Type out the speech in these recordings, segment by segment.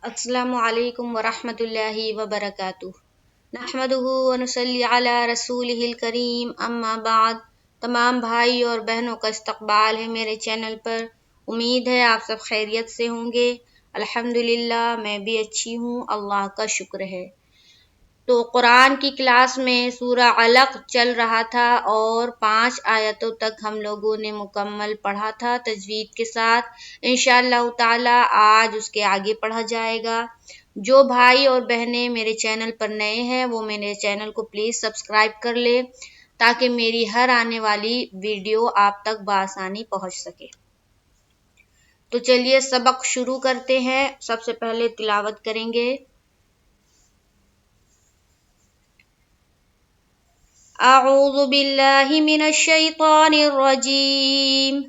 السلام علیکم ورحمۃ اللہ وبرکاتہ۔ نحمدہ ونصلی علی رسولہ الکریم، اما بعد۔ تمام بھائی اور بہنوں کا استقبال ہے میرے چینل پر۔ امید ہے آپ سب خیریت سے ہوں گے۔ الحمدللہ میں بھی اچھی ہوں، اللہ کا شکر ہے۔ تو قرآن کی کلاس میں سورہ علق چل رہا تھا اور 5 آیتوں تک ہم لوگوں نے مکمل پڑھا تھا تجوید کے ساتھ۔ انشاءاللہ تعالی آج اس کے آگے پڑھا جائے گا۔ جو بھائی اور بہنیں میرے چینل پر نئے ہیں وہ میرے چینل کو پلیز سبسکرائب کر لے تاکہ میری ہر آنے والی ویڈیو آپ تک بآسانی پہنچ سکے۔ تو چلیے سبق شروع کرتے ہیں۔ سب سے پہلے تلاوت کریں گے۔ اعوذ باللہ من الشیطان الرجیم،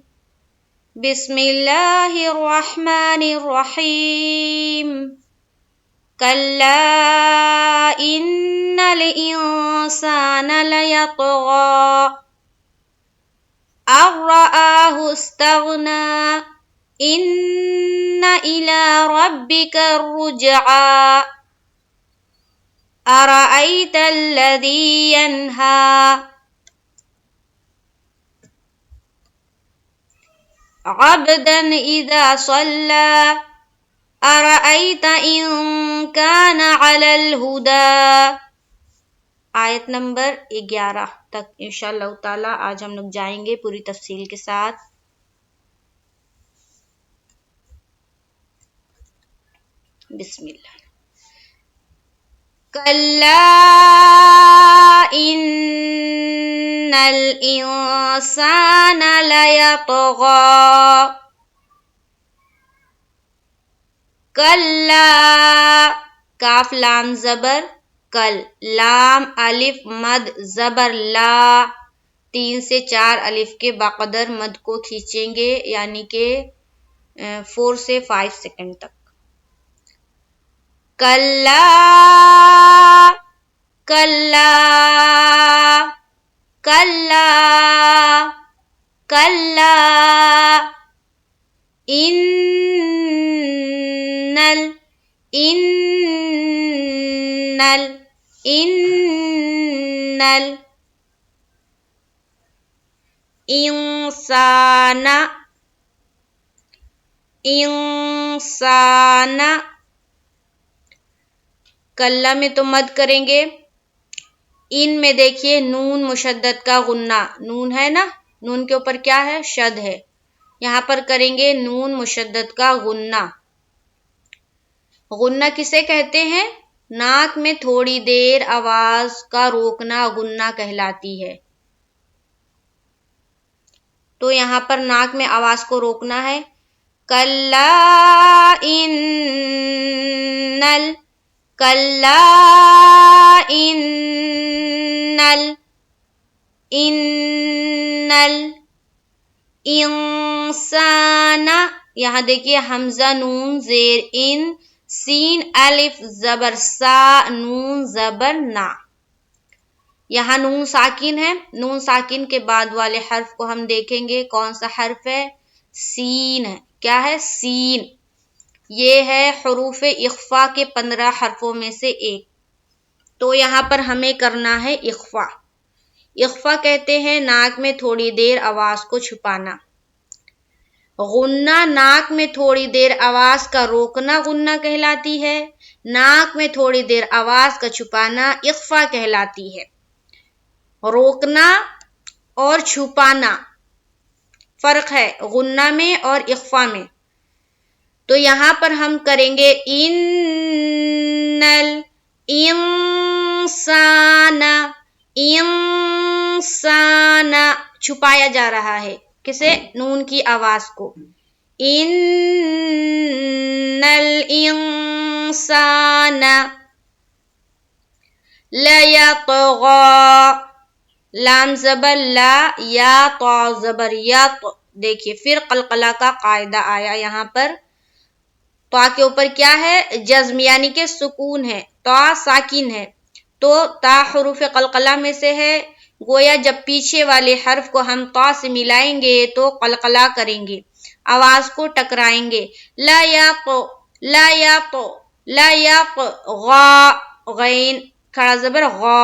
بسم اللہ الرحمن الرحیم۔ کلا ان الانسان لیطغی ان رآہ استغنی ان الی ربک الرجعی ارأیت الذی ینہی عبدا اذا صلی ارأیت ان کان علی الہدی۔ آیت نمبر 11 تک انشاءاللہ تعالی آج ہم لوگ جائیں گے پوری تفصیل کے ساتھ۔ بسم اللہ۔ کلا ان الانسان لیطغی۔ کلا، کاف لام زبر کل، لام الف مد زبر لا، 3 سے 4 الف کے بقدر مد کو کھینچیں گے، یعنی کہ 4 سے 5 سیکنڈ تک۔ کلا کلا کلا کلا انسان کلا میں تو مد کریں گے۔ ان میں دیکھیے نون مشدد کا غنہ، نون ہے نا، نون کے اوپر کیا ہے؟ شد ہے۔ یہاں پر کریں گے نون مشدد کا غنہ۔ غنہ کسے کہتے ہیں؟ ناک میں تھوڑی دیر آواز کا روکنا غنہ کہلاتی ہے۔ تو یہاں پر ناک میں آواز کو روکنا ہے۔ کلا ان الانسان، یہاں دیکھیے حمزہ نون زیر ان، سین الف زبر سا، نون زبر نا۔ یہاں نون ساکن ہے، نون ساکن کے بعد والے حرف کو ہم دیکھیں گے کون سا حرف ہے؟ سین ہے۔ کیا ہے؟ سین۔ یہ ہے حروف اخفا کے 15 حرفوں میں سے ایک۔ تو یہاں پر ہمیں کرنا ہے اخفا۔ اخفا کہتے ہیں ناک میں تھوڑی دیر آواز کو چھپانا۔ غنہ ناک میں تھوڑی دیر آواز کا روکنا غنہ کہلاتی ہے، ناک میں تھوڑی دیر آواز کا چھپانا اخفا کہلاتی ہے۔ روکنا اور چھپانا فرق ہے غنہ میں اور اخفا میں۔ تو یہاں پر ہم کریں گے ان الانسان، انسان چھپایا جا رہا ہے، کسے؟ نون کی آواز کو۔ ان الانسان لیطغی، لام زبر لا، یا طا زبر یط۔ دیکھیے پھر قلقلہ کا قاعدہ آیا یہاں پر۔ طا کے اوپر کیا ہے؟ جزم، یعنی کہ سکون ہے، طا ساکن ہے، تو تا حروف قلقلہ میں سے ہے، گویا جب پیچھے والے حرف کو ہم طا سے ملائیں گے تو قلقلہ کریں گے، آواز کو ٹکرائیں گے۔ لا یق غا غین کھڑا زبر غا.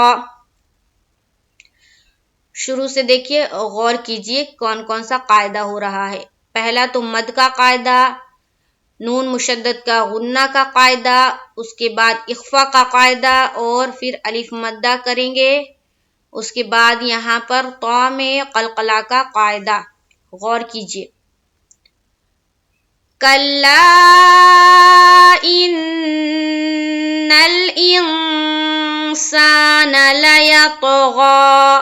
شروع سے دیکھیے غور کیجئے کون کون سا قاعدہ ہو رہا ہے. پہلا تو مد کا قاعدہ، نون مشدد کا غنہ کا قاعدہ، اس کے بعد اخفا کا قاعدہ اور پھر الف مدہ کریں گے. اس کے بعد یہاں پر طا میں قلقلہ کا قاعدہ. غور کیجئے. کلا ان الانسان لیطغی،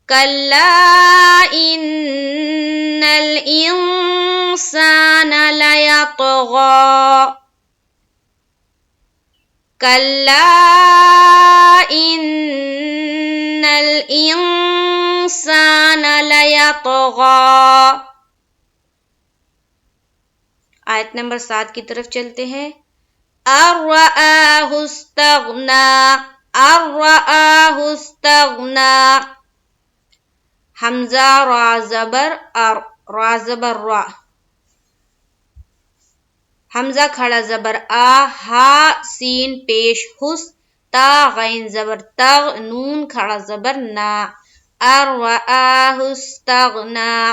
کلا ان الانسان لیطغی، کلا ان الانسان لیطغی. آیت نمبر 7 کی طرف چلتے ہیں. ارآہ استغنی، ارآہ استغنی. حمزہ را زبر ار، را زبر را. حمزہ کھڑا زبر آ، ہا سین پیش حس، تا غین زبر تغ، نون کھڑا زبر نا. ارآہ استغنی.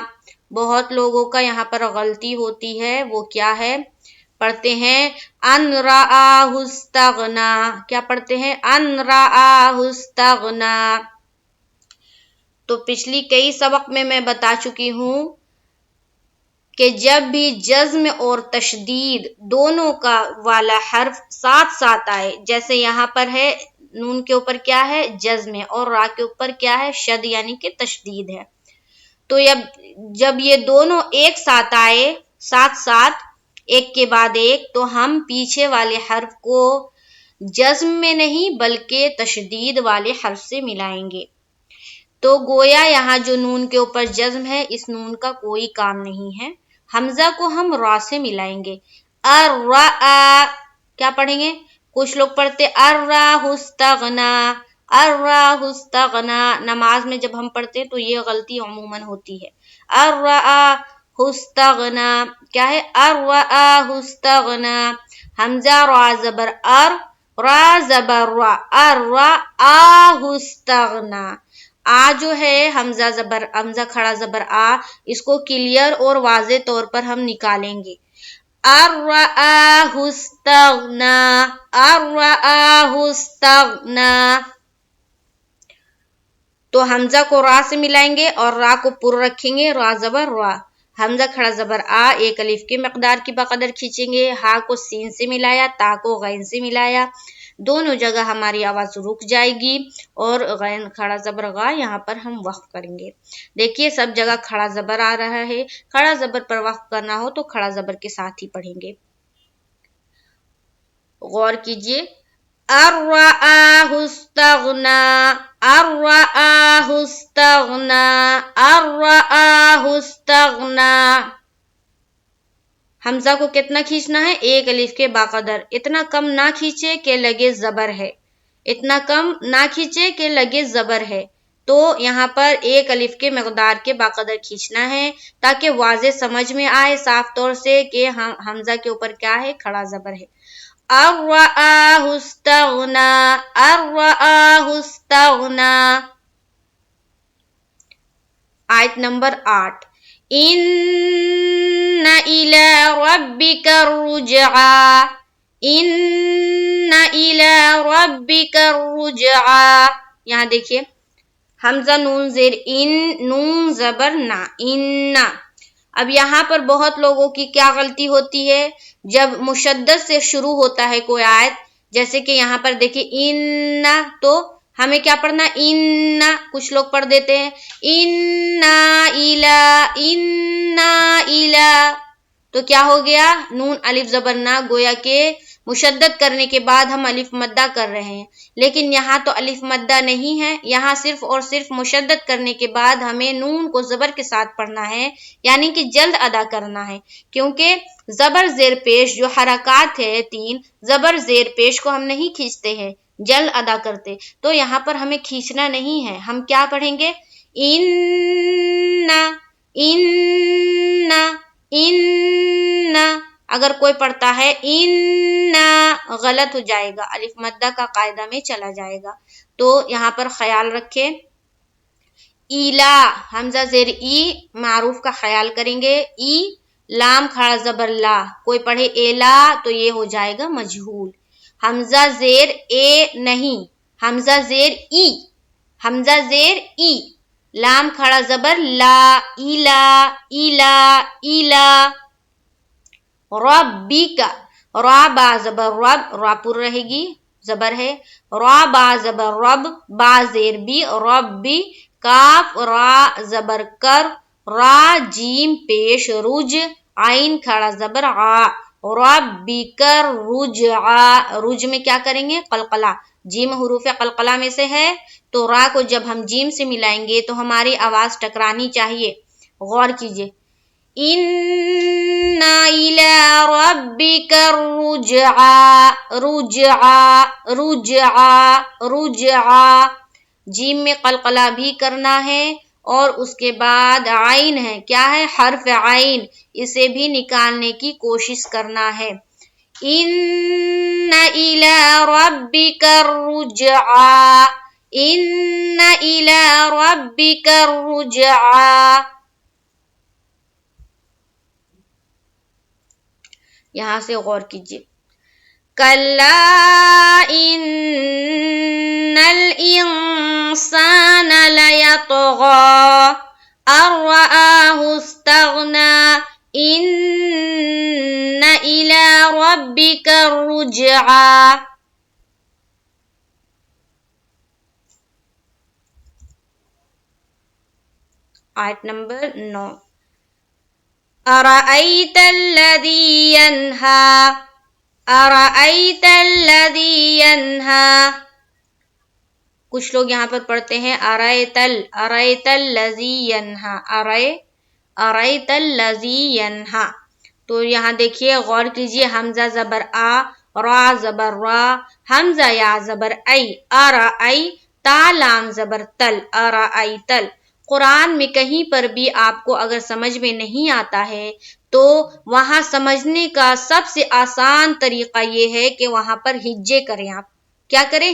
بہت لوگوں کا یہاں پر غلطی ہوتی ہے، وہ کیا ہے؟ پڑھتے ہیں ان رآہ استغنی. کیا پڑھتے ہیں؟ ان رآہ استغنی. تو پچھلی کئی سبق میں بتا چکی ہوں کہ جب بھی جزم اور تشدید دونوں کا والا حرف ساتھ ساتھ آئے، جیسے یہاں پر ہے نون کے اوپر کیا ہے؟ جزم ہے، اور را کے اوپر کیا ہے؟ شد یعنی کہ تشدید ہے. تو جب یہ دونوں ایک ساتھ آئے، ساتھ ساتھ ایک کے بعد ایک، تو ہم پیچھے والے حرف کو جزم میں نہیں بلکہ تشدید والے حرف سے ملائیں گے. تو گویا یہاں جو نون کے اوپر جزم ہے، اس نون کا کوئی کام نہیں ہے. حمزہ کو ہم را سے ملائیں گے. کیا پڑھیں گے؟ کچھ لوگ پڑھتے ارآہ استغنی، ارآہ استغنی. نماز میں جب ہم پڑھتے تو یہ غلطی عموماً ہوتی ہے. ارآہ استغنی. کیا ہے؟ ارآہ استغنی. حمزہ را زبر ار، را زبر را، ارآہ استغنی. آ جو ہے حمزہ کھڑا زبر آ، اس کو کلیئر اور واضح طور پر ہم نکالیں گے. ارآہ استغنی، ارآہ استغنی. تو حمزہ کو را سے ملائیں گے اور را کو پر رکھیں گے، را زبر را. حمزہ کھڑا زبر آ، ایک الف کے مقدار کی بقدر کھینچیں گے. ہا کو سین سے ملایا، تا کو غین سے ملایا. دونوں جگہ ہماری آواز رک جائے گی اور غین کھڑا زبر غا یہاں پر ہم وقف کریں گے. دیکھیے سب جگہ کھڑا زبر آ رہا ہے. کھڑا زبر پر وقف کرنا ہو تو کھڑا زبر کے ساتھ ہی پڑھیں گے. غور کیجئے. ارآہ استغنی، ارآہ استغنی، ارآہ استغنی. حمزہ کو کتنا کھینچنا ہے؟ ایک الف کے باقدر. اتنا کم نہ کھینچے کہ لگے زبر ہے، اتنا کم نہ کھینچے کہ لگے زبر ہے. تو یہاں پر ایک الف کے مقدار کے باقدر کھینچنا ہے تاکہ واضح سمجھ میں آئے صاف طور سے کہ حمزہ کے اوپر کیا ہے؟ کھڑا زبر ہے. ارآہ استغنی، ارآہ استغنی. آیت نمبر 8. ان الی ربک الرجعی، ان الی ربک الرجعی. یہاں دیکھیے حمزہ نون زیر ان، نون زبر نا، ان. اب یہاں پر بہت لوگوں کی کیا غلطی ہوتی ہے؟ جب مشدد سے شروع ہوتا ہے کوئی آیت، جیسے کہ یہاں پر دیکھیے ان، تو ہمیں کیا پڑھنا؟ ان. کچھ لوگ پڑھ دیتے ہیں انا الی، انا الی. تو کیا ہو گیا؟ نون الف زبر نا، گویا کہ مشدد کرنے کے بعد ہم الف مدہ کر رہے ہیں، لیکن یہاں تو الف مدہ نہیں ہے. یہاں صرف اور صرف مشدد کرنے کے بعد ہمیں نون کو زبر کے ساتھ پڑھنا ہے، یعنی کہ جلد ادا کرنا ہے. کیونکہ زبر زیر پیش جو حرکات ہے 3، زبر زیر پیش کو ہم نہیں کھینچتے ہیں، جلد ادا کرتے. تو یہاں پر ہمیں کھینچنا نہیں ہے. ہم کیا پڑھیں گے؟ ان، ان، ان. اگر کوئی پڑھتا ہے اِنَّا غلط ہو جائے گا، الف مدہ کا قاعدہ میں چلا جائے گا. تو یہاں پر خیال رکھیں. ایلا حمزہ زیر ای معروف کا خیال کریں گے. ای لام کھڑا زبر لا، کوئی پڑھے ایلا تو یہ ہو جائے گا مجہول. حمزہ زیر اے نہیں، حمزہ زیر ای، حمزہ زیر ای، لام کھڑا زبر لا، ایلا ایلا ایلا. ربک را با زبر رب، را پر رہے گی زبر ہے. را با زبر رب، با زیر بی ربی. کاف را زبر کر، را جیم پیش رج، عین کھڑا زبر عا. ربک رجعا، رج میں کیا کریں گے؟ قلقلہ. جیم حروف قلقلہ میں سے ہے تو را کو جب ہم جیم سے ملائیں گے تو ہماری آواز ٹکرانی چاہیے. غور کیجئے. اِنَّ إِلَىٰ رَبِّكَ الرُّجْعَىٰ، رُجْعَىٰ رُجْعَىٰ رُجْعَىٰ. جیم میں قلقلہ بھی کرنا ہے اور اس کے بعد عین ہے، کیا ہے؟ حرف عین، اسے بھی نکالنے کی کوشش کرنا ہے. اِنَّ إِلَىٰ رَبِّكَ الرُّجْعَىٰ، اِنَّ إِلَىٰ رَبِّكَ الرُّجْعَىٰ. یہاں سے غور کیجئے. کَلَّا إِنَّ الْإِنسَانَ لَيَطْغَىٰ أَن رَّآهُ اسْتَغْنَىٰ إِنَّ إِلَىٰ رَبِّكَ الرُّجْعَىٰ. آیت نمبر 9. أَرَأَيْتَ الَّذِي يَنْهَىٰ، أَرَأَيْتَ الَّذِي يَنْهَىٰ. کچھ لوگ یہاں پر پڑھتے ہیں أَرَيْتَ الَّذِي يَنْهَىٰ، أَرَيْتَ الَّذِي يَنْهَىٰ. تو یہاں دیکھیے، غور کیجئے. حمزہ زبر آ، را زبر را، حمزہ یا زبر ای، أَرَأَيْ، تا لام زبر تل، أَرَأَيْتَل. قرآن میں کہیں پر بھی آپ کو اگر سمجھ میں نہیں آتا ہے تو وہاں سمجھنے کا سب سے آسان طریقہ یہ ہے کہ وہاں پر ہجے کریں. آپ کیا کریں؟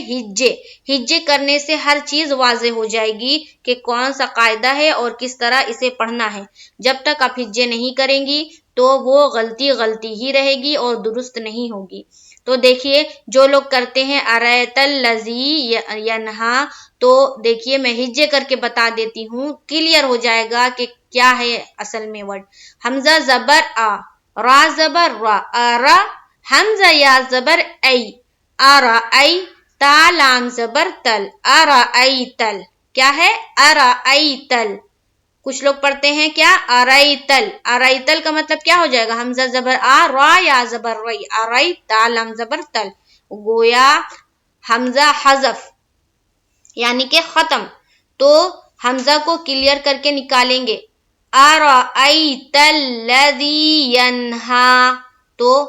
ہجے کرنے سے ہر چیز واضح ہو جائے گی کہ کون سا قاعدہ ہے اور کس طرح اسے پڑھنا ہے. جب تک آپ ہجے نہیں کریں گی تو وہ غلطی ہی رہے گی اور درست نہیں ہوگی. تو دیکھیے، جو لوگ کرتے ہیں أَرَأَيْتَ الَّذِي يَنْهَىٰ، تو دیکھیے میں ہجے کر کے بتا دیتی ہوں، کلیئر ہو جائے گا کہ کیا ہے اصل میں ورڈ. حمزہ زبر آ، را زبر را، آرا، حمزہ یا زبر ای، أَرَأَيْ، تا لام زبر تل، أَرَأَيْتَل. کیا ہے؟ أَرَأَيْتَل. کچھ لوگ پڑھتے ہیں کیا؟ أَرَيْتَل. أَرَيْتَل کا مطلب کیا ہو جائے گا؟ حمزہ زبر آ، را یا زبر رئی، أَرَيْ، تا لام زبر تل. گویا حمزہ حذف یعنی کہ ختم. تو حمزہ کو کلیئر کر کے نکالیں گے. أَرَأَيْتَ الَّذِي يَنْهَىٰ، تو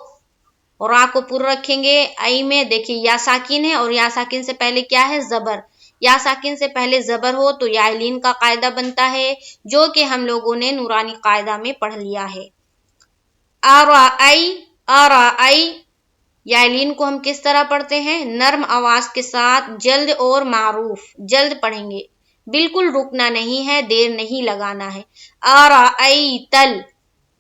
را کو پر رکھیں گے. ای میں دیکھیے یا ساکن ہے اور یا ساکن سے پہلے کیا ہے؟ زبر. یا ساکن سے پہلے زبر ہو تو یا لین کا قاعدہ بنتا ہے، جو کہ ہم لوگوں نے نورانی قاعدہ میں پڑھ لیا ہے. أَرَأَيْ، یا لین کو ہم کس طرح پڑھتے ہیں؟ نرم آواز کے ساتھ، جلد اور معروف، جلد پڑھیں گے، بالکل رکنا نہیں ہے، دیر نہیں لگانا ہے. أَرَأَيْتَل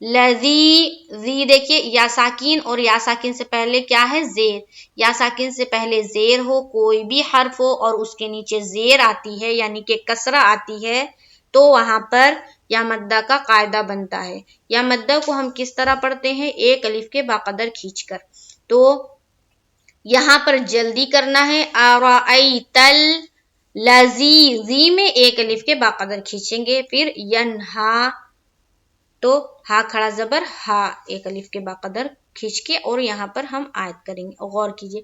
لَذِي، زی دیکھیے یا ساکین اور یا ساکین سے پہلے کیا ہے؟ زیر. یا ساکین سے پہلے زیر ہو، کوئی بھی حرف ہو اور اس کے نیچے زیر آتی ہے یعنی کہ کسرہ آتی ہے تو وہاں پر یا مدہ کا قاعدہ بنتا ہے. یا مدہ کو ہم کس طرح پڑھتے ہیں؟ ایک الف کے باقدر کھینچ کر. تو یہاں پر جلدی کرنا ہے. أَرَأَيْتَل لَذِي، زی میں ایک الف کے باقدر کھینچیں گے. پھر ینہا، تو ہا کھڑا زبر ہا، ایک الف کے باقدر کھینچ کے اور یہاں پر ہم آیت کریں گے. غور کیجئے.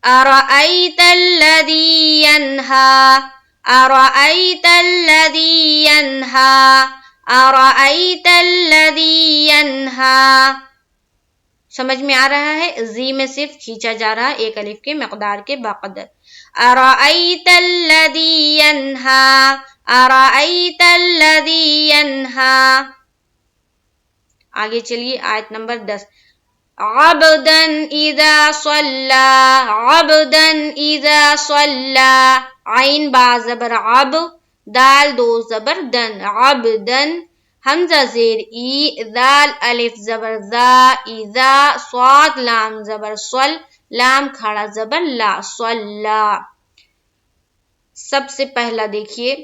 أَرَأَيْتَ الَّذِي يَنْهَىٰ، أَرَأَيْتَ الَّذِي يَنْهَىٰ، أَرَأَيْتَ الَّذِي يَنْهَىٰ. سمجھ میں آ رہا ہے؟ زی میں صرف کھینچا جا رہا ہے ایک الف کے مقدار کے باقدر. أَرَأَيْتَ الَّذِي يَنْهَىٰ، أَرَأَيْتَ الَّذِي يَنْهَىٰ. آگے چلیے آیت نمبر 10. عبدن اذا صلى عبدن اذا صلى عین با زبر عب دال دو زبر دن عبدن حمزہ زیر ای دال الف زبر ذا اذا صاد لام زبر صل لام کھڑا زبر لا صلا. سب سے پہلا دیکھیے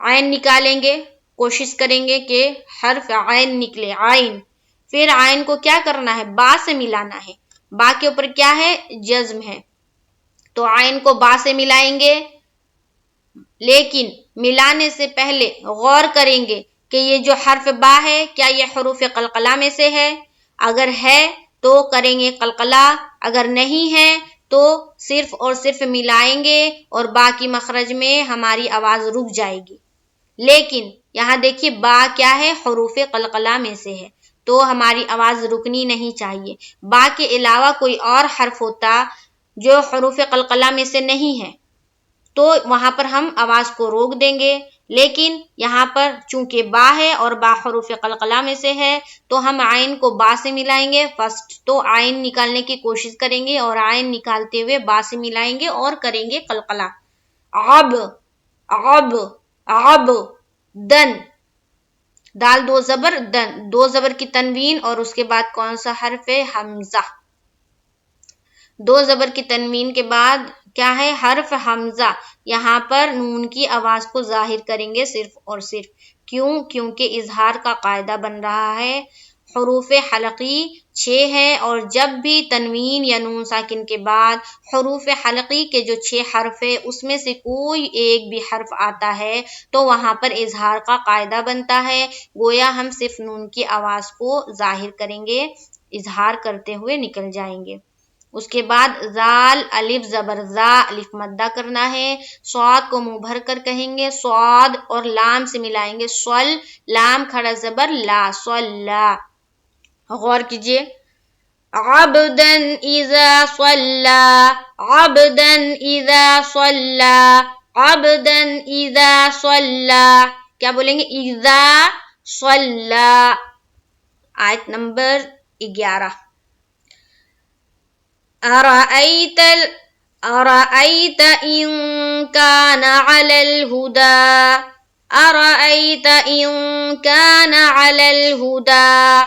عین نکالیں گے، کوشش کریں گے کہ حرف عین نکلے عین. پھر عین کو کیا کرنا ہے؟ با سے ملانا ہے. با کے اوپر کیا ہے؟ جزم ہے. تو عین کو با سے ملائیں گے، لیکن ملانے سے پہلے غور کریں گے کہ یہ جو حرف با ہے کیا یہ حروف قلقلہ میں سے ہے؟ اگر ہے تو کریں گے قلقلہ، اگر نہیں ہے تو صرف اور صرف ملائیں گے اور با کی مخرج میں ہماری آواز رک جائے گی. لیکن یہاں دیکھیے با کیا ہے؟ حروف قلقلہ میں سے ہے، تو ہماری آواز رکنی نہیں چاہیے. با کے علاوہ کوئی اور حرف ہوتا جو حروف قلقلہ میں سے نہیں ہے تو وہاں پر ہم آواز کو روک دیں گے. لیکن یہاں پر چونکہ با ہے اور با حروف قلقلہ میں سے ہے تو ہم عین کو با سے ملائیں گے. فرسٹ تو عین نکالنے کی کوشش کریں گے اور عین نکالتے ہوئے با سے ملائیں گے اور کریں گے قلقلہ. عب عب عب دن دال دو زبر دن، دو زبر کی تنوین اور اس کے بعد کون سا حرف ہے؟ حمزہ. دو زبر کی تنوین کے بعد کیا ہے؟ حرف حمزہ. یہاں پر نون کی آواز کو ظاہر کریں گے صرف اور صرف. کیوں؟ کیونکہ اظہار کا قاعدہ بن رہا ہے. حروف حلقی 6 ہے اور جب بھی تنوین یا نون ساکن کے بعد حروف حلقی کے جو 6 حرف ہے اس میں سے کوئی ایک بھی حرف آتا ہے تو وہاں پر اظہار کا قاعدہ بنتا ہے. گویا ہم صرف نون کی آواز کو ظاہر کریں گے، اظہار کرتے ہوئے نکل جائیں گے. اس کے بعد زال الف زبر زا الف مدہ کرنا ہے. صاد کو منہ بھر کر کہیں گے، صاد اور لام سے ملائیں گے صل لام کھڑا زبر لا صلا. غور کیجئے عبدن اذا صلا عبدن اذا صلا عبدن اذا صلا. کیا بولیں گے؟ اذا صلا. آیت نمبر 11 أرأيت إن كان على الهدى أرأيت إن كان على الهدى.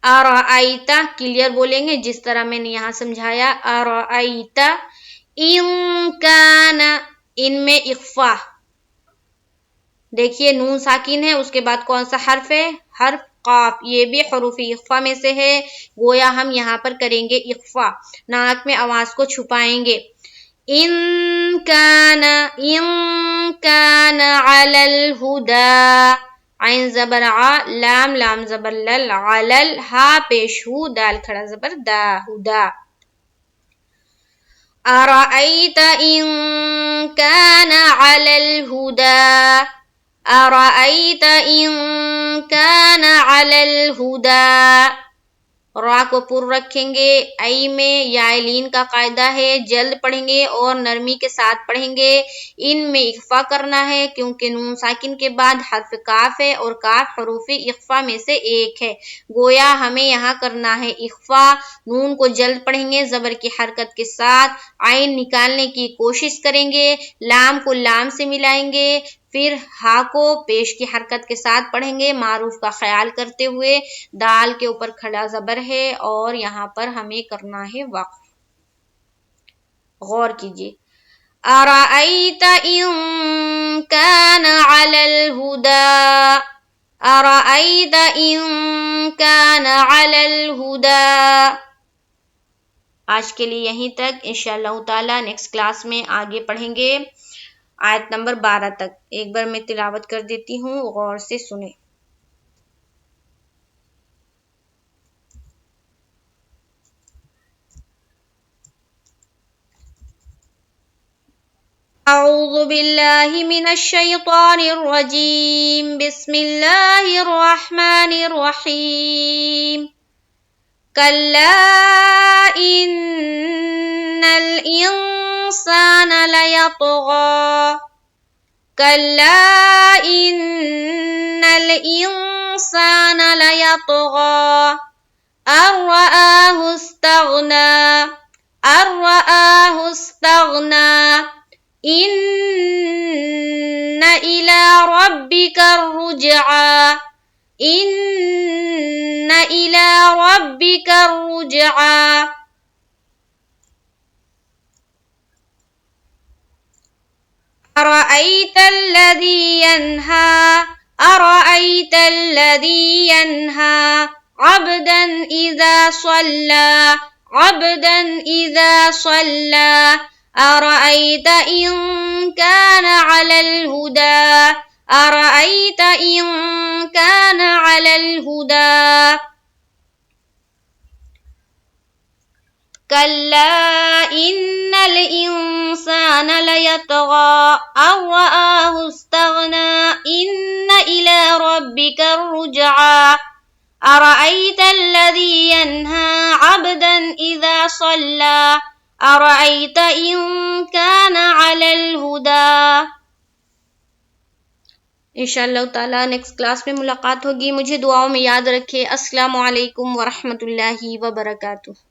أرأيت کلیئر بولیں گے جس طرح میں نے یہاں سمجھایا. أرأيت إن كان ان میں اخفا. دیکھیے نون ساکن ہے، اس کے بعد کون سا حرف ہے؟ حرف قاف. یہ بھی حروف اخفا میں سے ہے. گویا ہم یہاں پر کریں گے اخفا، ناک میں آواز کو چھپائیں گے. ان کان علی الہدی عین زبر ع لام لام زبر لل علل ہا پیش ہو دال کھڑا زبر دا ہدا. ارأیت ان کان علی الہدی أرأيت إن كان على الهدى. را کو پر رکھیں گے. ای میں یا لین کا قاعدہ ہے، جلد پڑھیں گے اور نرمی کے ساتھ پڑھیں گے. ان میں اخفا کرنا ہے کیونکہ نون ساکن کے بعد حرف کاف ہے اور کاف حروف اخفا میں سے ایک ہے. گویا ہمیں یہاں کرنا ہے اخفا. نون کو جلد پڑھیں گے زبر کی حرکت کے ساتھ. عین نکالنے کی کوشش کریں گے، لام کو لام سے ملائیں گے، پھر ہا کو پیش کی حرکت کے ساتھ پڑھیں گے معروف کا خیال کرتے ہوئے. دال کے اوپر کھڑا زبر ہے اور یہاں پر ہمیں کرنا ہے وقف. غور کیجئے ارأیت ان کان علی الہدی ارأیت ان کان علی الہدی. آج کے لیے یہیں تک. انشاءاللہ تعالی نیکسٹ کلاس میں آگے پڑھیں گے آیت نمبر 12 تک. ایک بار میں تلاوت کر دیتی ہوں، غور سے سنیں. اعوذ باللہ من الشیطان الرجیم بسم اللہ الرحمن الرحیم. کلا ان الانسان لیطغی کلا ان الانسان لیطغی أن رآه استغنى أن رآه استغنى إن إلى ربك الرجعى إن إلى ربك الرجعى أرأيت الذي ينهى أرأيت الذي ينهى عبدا إذا صلى عبدا إذا صلى أرأيت إن كان على الهدى أرأيت إن كان على الهدى كلا إن الإنسان ليطغى أن رآه استغنى إن إلى ربك الرجعى أرأيت الذي ينهى عبدا إذا صلى أرأيت إن كان على الهدى. انشاءاللہ تعالیٰ نیکسٹ کلاس میں ملاقات ہوگی. مجھے دعاؤں میں یاد رکھے. السلام علیکم ورحمۃ اللہ وبرکاتہ.